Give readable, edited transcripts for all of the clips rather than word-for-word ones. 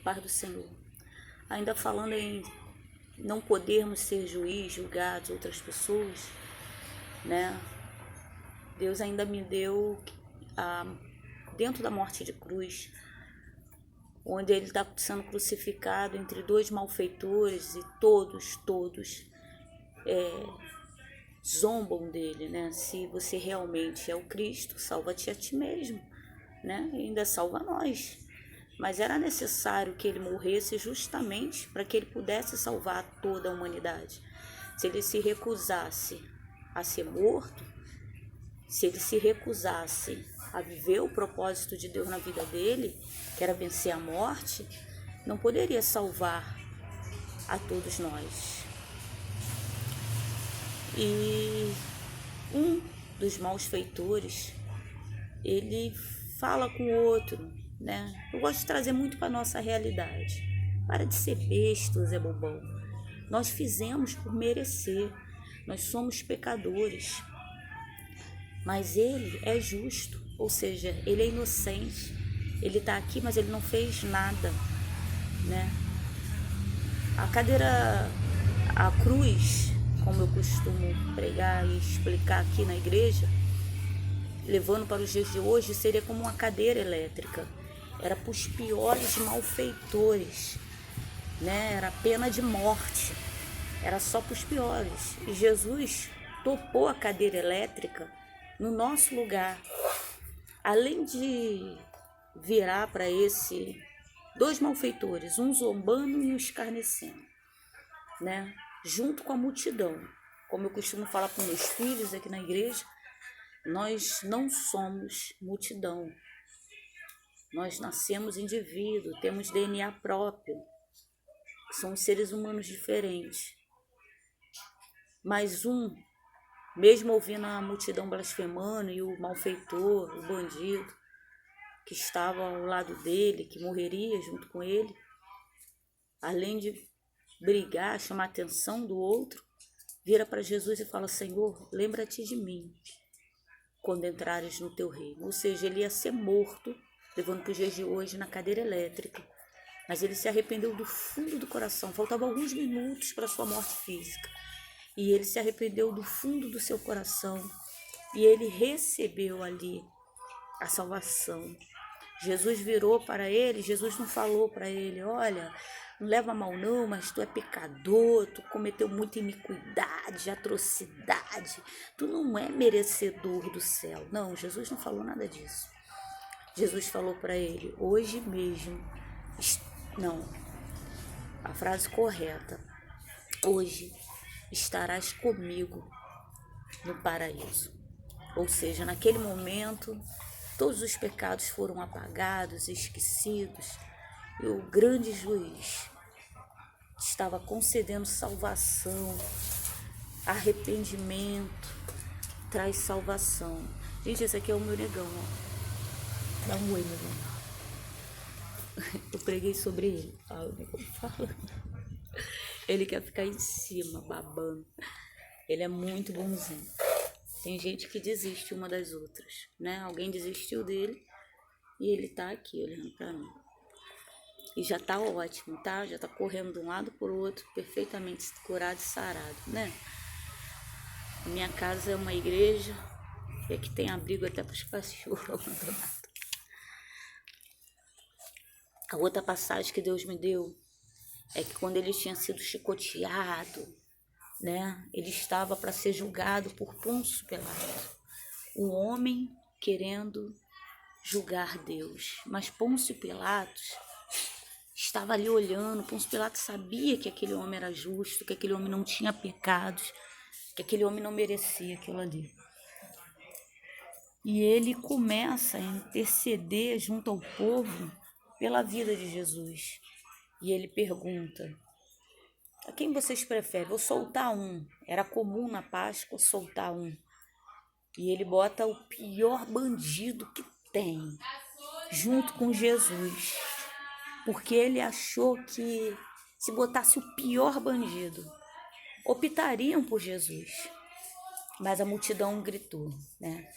paz do Senhor. Ainda falando em não podermos ser juiz, julgar de outras pessoas, né? Deus ainda me deu, dentro da morte de cruz, onde ele está sendo crucificado entre dois malfeitores e todos zombam dele, né? Se você realmente é o Cristo, salva-te a ti mesmo, né? E ainda salva nós. Mas era necessário que ele morresse justamente para que ele pudesse salvar toda a humanidade. Se ele se recusasse a ser morto, se ele se recusasse a viver o propósito de Deus na vida dele, que era vencer a morte, não poderia salvar a todos nós. E um dos malfeitores, ele fala com o outro, né? Eu gosto de trazer muito para a nossa realidade. Para de ser besta, Zé Bobão. Nós fizemos por merecer. Nós somos pecadores. Mas ele é justo, ou seja, ele é inocente. Ele está aqui, mas ele não fez nada, né? A cruz, como eu costumo pregar e explicar aqui na igreja, levando para os dias de hoje, seria como uma cadeira elétrica. Era para os piores malfeitores, né? Era pena de morte. Era só para os piores. E Jesus topou a cadeira elétrica no nosso lugar. Além de virar para esse dois malfeitores, um zombando e um escarnecendo, né? Junto com a multidão. Como eu costumo falar para meus filhos aqui na igreja, nós não somos multidão. Nós nascemos indivíduo, temos DNA próprio. Somos seres humanos diferentes. Mas mesmo ouvindo a multidão blasfemando e o malfeitor, o bandido, que estava ao lado dele, que morreria junto com ele, além de brigar, chamar a atenção do outro, vira para Jesus e fala: Senhor, lembra-te de mim quando entrares no teu reino. Ou seja, ele ia ser morto, levando para os dias de hoje na cadeira elétrica. Mas ele se arrependeu do fundo do coração. Faltavam alguns minutos para sua morte física. E ele se arrependeu do fundo do seu coração. E ele recebeu ali a salvação. Jesus virou para ele, Jesus não falou para ele: olha, não leva mal não, mas tu é pecador, tu cometeu muita iniquidade, atrocidade, tu não é merecedor do céu. Não, Jesus não falou nada disso. Jesus falou para ele: hoje mesmo, não, a frase correta, hoje estarás comigo no paraíso. Ou seja, naquele momento, todos os pecados foram apagados, esquecidos, e o grande juiz estava concedendo salvação, arrependimento, traz salvação. Gente, esse aqui é o meu negão, ó. Dá um oi, meu negão. Eu preguei sobre ele. O negão fala. Ele quer ficar em cima, babando. Ele é muito bonzinho. Tem gente que desiste uma das outras, né? Alguém desistiu dele e ele tá aqui olhando pra mim. E já tá ótimo, tá? Já tá correndo de um lado pro outro, perfeitamente curado e sarado, né? A minha casa é uma igreja e aqui tem abrigo até para os cachorros abandonados. A outra passagem que Deus me deu é que quando ele tinha sido chicoteado, né? Ele estava para ser julgado por Pôncio Pilatos, um homem querendo julgar Deus. Mas Pôncio Pilatos estava ali olhando. Pôncio Pilatos sabia que aquele homem era justo, que aquele homem não tinha pecados, que aquele homem não merecia aquilo ali. E ele começa a interceder junto ao povo pela vida de Jesus. E ele pergunta: a quem vocês preferem? Vou soltar um. Era comum na Páscoa soltar um. E ele bota o pior bandido que tem, junto com Jesus. Porque ele achou que se botasse o pior bandido, optariam por Jesus. Mas a multidão gritou, né?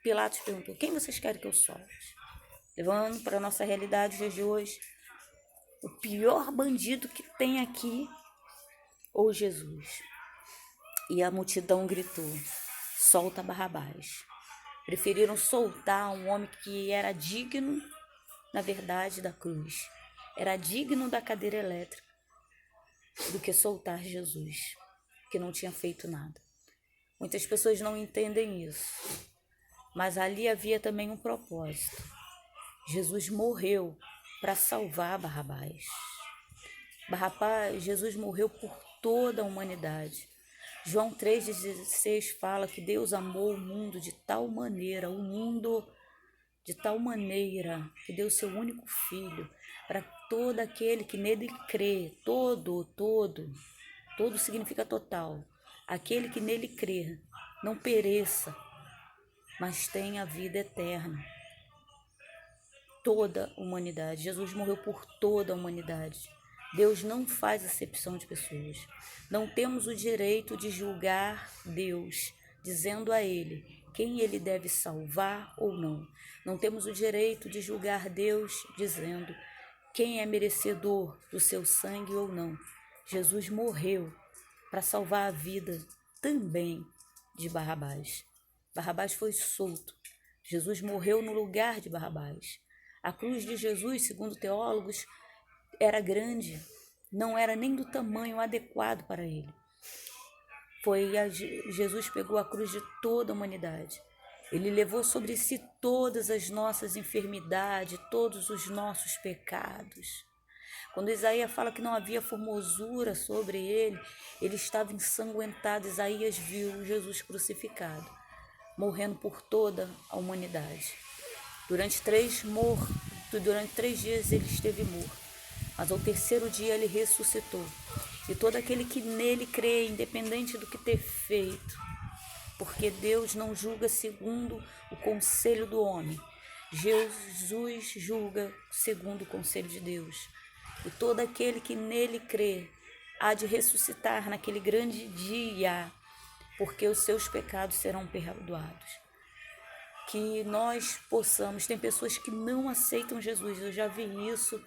Pilatos perguntou: quem vocês querem que eu solte? Levando para a nossa realidade os dias de hoje, o pior bandido que tem aqui ou Jesus? E a multidão gritou: solta Barrabás. Preferiram soltar um homem que era digno, na verdade, da cruz. Era digno da cadeira elétrica, do que soltar Jesus, que não tinha feito nada. Muitas pessoas não entendem isso, mas ali havia também um propósito. Jesus morreu para salvar Barrabás. Jesus morreu por toda a humanidade. João 3,16 fala que Deus amou o mundo de tal maneira, que deu seu único filho, para todo aquele que nele crê, todo significa total, aquele que nele crê, não pereça, mas tenha vida eterna. Toda a humanidade, Jesus morreu por toda a humanidade. Deus não faz acepção de pessoas. Não temos o direito de julgar Deus, dizendo a Ele quem Ele deve salvar ou não. Não temos o direito de julgar Deus, dizendo quem é merecedor do seu sangue ou não. Jesus morreu para salvar a vida também de Barrabás. Barrabás foi solto. Jesus morreu no lugar de Barrabás. A cruz de Jesus, segundo teólogos, era grande, não era nem do tamanho adequado para ele. Jesus pegou a cruz de toda a humanidade. Ele levou sobre si todas as nossas enfermidades, todos os nossos pecados. Quando Isaías fala que não havia formosura sobre ele, ele estava ensanguentado. Isaías viu Jesus crucificado, morrendo por toda a humanidade. Durante 3 dias ele esteve morto, mas ao terceiro dia ele ressuscitou. E todo aquele que nele crê, independente do que ter feito, porque Deus não julga segundo o conselho do homem, Jesus julga segundo o conselho de Deus. E todo aquele que nele crê há de ressuscitar naquele grande dia, porque os seus pecados serão perdoados. Que nós possamos, tem pessoas que não aceitam Jesus, eu já vi isso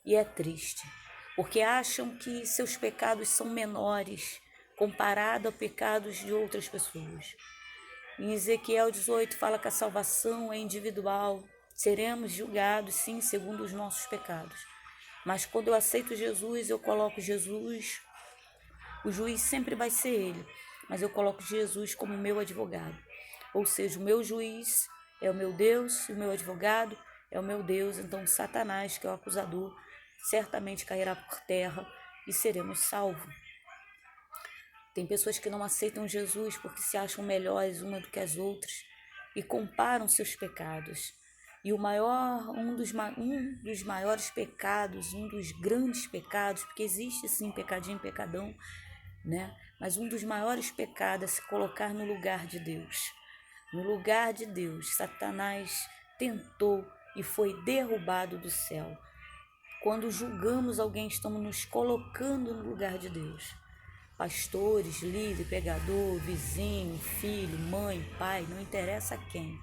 e é triste, porque acham que seus pecados são menores comparado a pecados de outras pessoas. Em Ezequiel 18 fala que a salvação é individual, seremos julgados sim segundo os nossos pecados, mas quando eu aceito Jesus, eu coloco Jesus, o juiz sempre vai ser ele, mas eu coloco Jesus como meu advogado. Ou seja, o meu juiz é o meu Deus e o meu advogado é o meu Deus. Então Satanás, que é o acusador, certamente cairá por terra e seremos salvos. Tem pessoas que não aceitam Jesus porque se acham melhores uma do que as outras e comparam seus pecados. E um dos maiores pecados, um dos grandes pecados, porque existe sim pecadinho e pecadão, né? Mas um dos maiores pecados é se colocar no lugar de Deus. No lugar de Deus, Satanás tentou e foi derrubado do céu. Quando julgamos alguém, estamos nos colocando no lugar de Deus. Pastores, líder, pregador, vizinho, filho, mãe, pai, não interessa quem.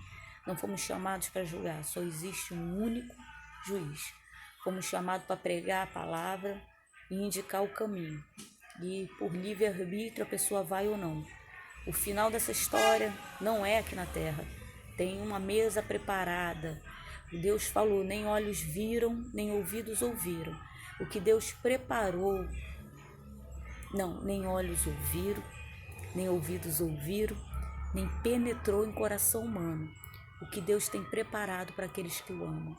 Não fomos chamados para julgar, só existe um único juiz. Fomos chamados para pregar a palavra e indicar o caminho. E por livre-arbítrio a pessoa vai ou não. O final dessa história não é aqui na terra. Tem uma mesa preparada. Deus falou, nem olhos viram, nem ouvidos ouviram. O que Deus preparou, nem olhos ouviram, nem ouvidos ouviram, nem penetrou em coração humano. O que Deus tem preparado para aqueles que o amam.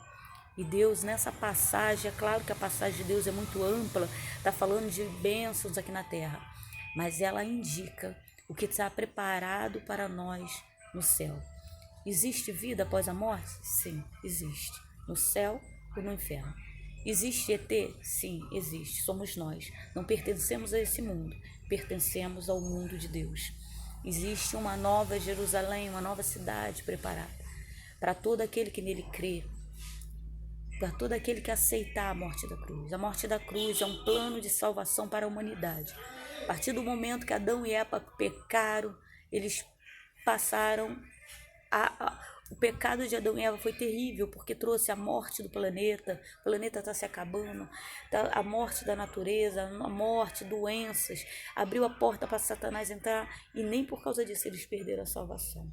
E Deus, nessa passagem, é claro que a passagem de Deus é muito ampla, está falando de bênçãos aqui na terra, mas ela indica o que está preparado para nós no céu. Existe vida após a morte? Sim, existe. No céu ou no inferno. Existe ET? Sim, existe. Somos nós. Não pertencemos a esse mundo, pertencemos ao mundo de Deus. Existe uma nova Jerusalém, uma nova cidade preparada para todo aquele que nele crê, para todo aquele que aceitar a morte da cruz. A morte da cruz é um plano de salvação para a humanidade. A partir do momento que Adão e Eva pecaram, eles passaram O pecado de Adão e Eva foi terrível, porque trouxe a morte do planeta. O planeta está se acabando, a morte da natureza, a morte, doenças. Abriu a porta para Satanás entrar, e nem por causa disso eles perderam a salvação.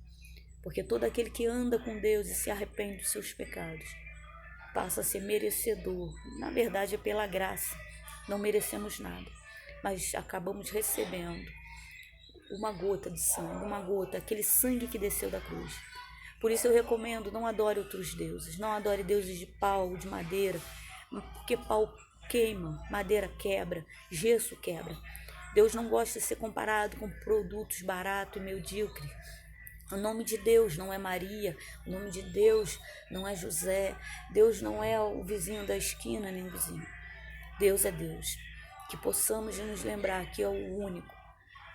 Porque todo aquele que anda com Deus e se arrepende dos seus pecados passa a ser merecedor. Na verdade é pela graça, não merecemos nada, mas acabamos recebendo uma gota de sangue, uma gota, aquele sangue que desceu da cruz. Por isso eu recomendo, não adore outros deuses, não adore deuses de pau, de madeira, porque pau queima, madeira quebra, gesso quebra. Deus não gosta de ser comparado com produtos baratos e medíocres. O nome de Deus não é Maria, o nome de Deus não é José, Deus não é o vizinho da esquina, nem o vizinho. Deus é Deus. Que possamos nos lembrar que é o único,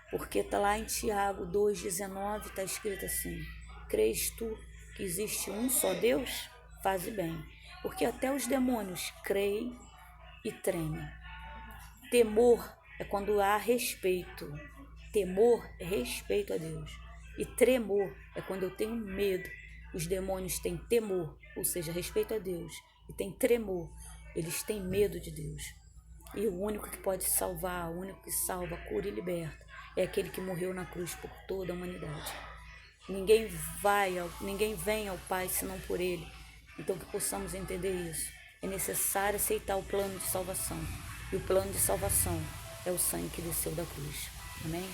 porque está lá em Tiago 2,19, está escrito assim: crês tu que existe um só Deus? Faze bem, porque até os demônios creem e tremem. Temor é quando há respeito. Temor é respeito a Deus. E tremor é quando eu tenho medo. Os demônios têm temor, ou seja, respeito a Deus, e têm tremor. Eles têm medo de Deus. E o único que pode salvar, o único que salva, cura e liberta, é aquele que morreu na cruz por toda a humanidade. Ninguém vem ao Pai senão por Ele. Então que possamos entender isso. É necessário aceitar o plano de salvação. E o plano de salvação é o sangue que desceu da cruz. Amém?